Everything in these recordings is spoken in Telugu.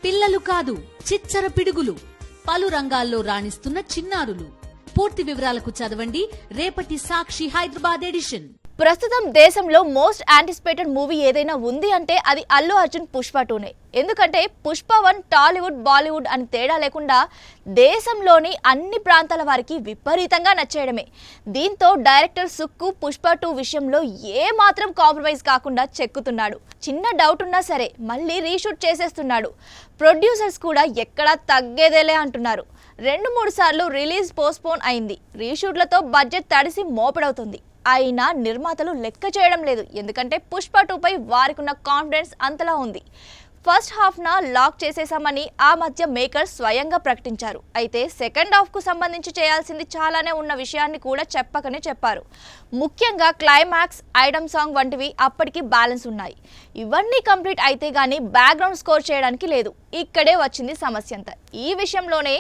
పిల్లలు కాదు చిచ్చర పిడుగులు, పలు రంగాల్లో రాణిస్తున్న చిన్నారులు. పూర్తి వివరాలకు చదవండి రేపటి సాక్షి హైదరాబాద్ ఎడిషన్. ప్రస్తుతం దేశంలో మోస్ట్ యాంటిసిపేటెడ్ మూవీ ఏదైనా ఉంది అంటే అది అల్లు అర్జున్ పుష్ప 2నే. ఎందుకంటే పుష్ప 1 టాలీవుడ్ బాలీవుడ్ అని తేడా లేకుండా దేశంలోని అన్ని ప్రాంతాల వారికి విపరీతంగా నచ్చేయడమే. దీంతో డైరెక్టర్ సుక్కు పుష్ప 2 విషయంలో ఏ మాత్రం కాంప్రమైజ్ కాకుండా చెక్కుతున్నాడు. చిన్న డౌట్ ఉన్నా సరే మళ్ళీ రీషూట్ చేసేస్తున్నాడు. ప్రొడ్యూసర్స్ కూడా ఎక్కడా తగ్గేదేలే అంటున్నారు. 2-3 సార్లు రిలీజ్ పోస్ట్పోన్ అయింది. రీషూట్లతో బడ్జెట్ తడిసి మోపెడవుతుంది. అయినా నిర్మాతలు లెక్క చేయడం లేదు. ఎందుకంటే పుష్ప 2పై వారికున్న కాన్ఫిడెన్స్ అంతలా ఉంది. ఫస్ట్ హాఫ్న లాక్ చేసేసామని ఆ మధ్య మేకర్స్ స్వయంగా ప్రకటించారు. అయితే సెకండ్ హాఫ్కు సంబంధించి చేయాల్సింది చాలానే ఉన్న విషయాన్ని కూడా చెప్పకనే చెప్పారు. ముఖ్యంగా క్లైమాక్స్, ఐటమ్ సాంగ్ వంటివి అప్పటికి బ్యాలెన్స్ ఉన్నాయి. ఇవన్నీ కంప్లీట్ అయితే గానీ బ్యాక్గ్రౌండ్ స్కోర్ చేయడానికి లేదు. ఇక్కడే వచ్చింది సమస్య అంతా. ఈ విషయంలోనే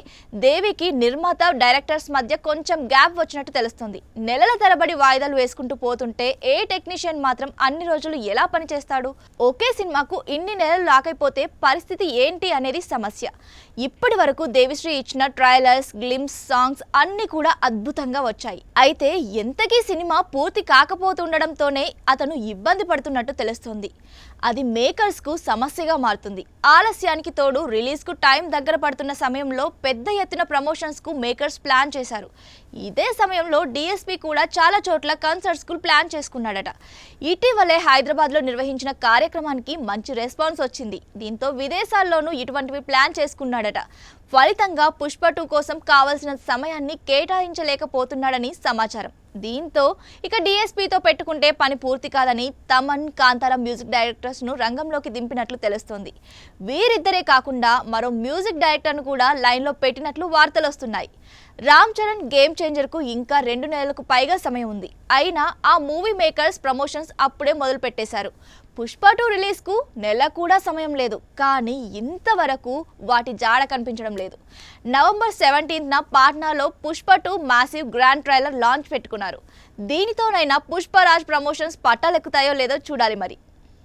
దేవికి నిర్మాత డైరెక్టర్స్ మధ్య కొంచెం గ్యాప్ వచ్చినట్టు తెలుస్తుంది. నెలల తరబడి వాయిదాలు వేసుకుంటూ పోతుంటే ఏ టెక్నీషియన్ మాత్రం అన్ని రోజులు ఎలా పనిచేస్తాడు? ఒకే సినిమాకు ఇన్ని నెలలు లాకైపోతే పరిస్థితి ఏంటి అనేది సమస్య. ఇప్పటి వరకు దేవిశ్రీ ఇచ్చిన ట్రైలర్స్, గ్లిమ్స్, సాంగ్స్ అన్ని కూడా అద్భుతంగా వచ్చాయి. అయితే ఎంతకీ సినిమా పూర్తి కాకపోతుండడంతోనే అతను ఇబ్బంది పడుతున్నట్టు తెలుస్తోంది. అది మేకర్స్ కు సమస్యగా మారుతుంది. ఆలస్యానికి తోడు రిలీజ్ కు టైం దగ్గర పడుతున్న సమయంలో పెద్ద ఎత్తున ప్రమోషన్స్ కు మేకర్స్ ప్లాన్ చేశారు. ఇదే సమయంలో డిఎస్పీ కూడా చాలా చోట్ల కన్సర్ట్స్ కు ప్లాన్ చేసుకున్నాడట. ఇటీవలే హైదరాబాద్ లో నిర్వహించిన కార్యక్రమానికి మంచి రెస్పాన్స్ వచ్చింది. దీంతో విదేశాల్లోనూ ఇటువంటివి ప్లాన్ చేసుకున్నాడట. ఫలితంగా పుష్ప 2 కోసం కావాల్సిన సమయాన్ని కేటాయించలేకపోతున్నాడని సమాచారం. దీంతో ఇక డిఎస్పీతో పెట్టుకుంటే పని పూర్తి కాదని తమన్, కాంతారా మ్యూజిక్ డైరెక్టర్స్ ను రంగంలోకి దింపినట్లు తెలుస్తోంది. వీరిద్దరే కాకుండా మరో మ్యూజిక్ డైరెక్టర్ను కూడా లైన్లో పెట్టినట్లు వార్తలు వస్తున్నాయి. రామ్ చరణ్ గేమ్ చేంజర్ కు ఇంకా 2 నెలలకు పైగా సమయం ఉంది. అయినా ఆ మూవీ మేకర్స్ ప్రమోషన్స్ అప్పుడే మొదలు పెట్టేశారు. పుష్ప 2 రిలీజ్ కు నెల కూడా సమయం లేదు. కానీ ఇంతవరకు వాటి జాడ కనిపించడం లేదు. నవంబర్ 17న పాట్నాలో Pushpa 2 massive grand trailer launch పెట్టుకున్నారు. దీనితోనైనా పుష్పరాజ్ ప్రమోషన్స్ పట్టాలెక్కుతాయో లేదో చూడాలి మరి.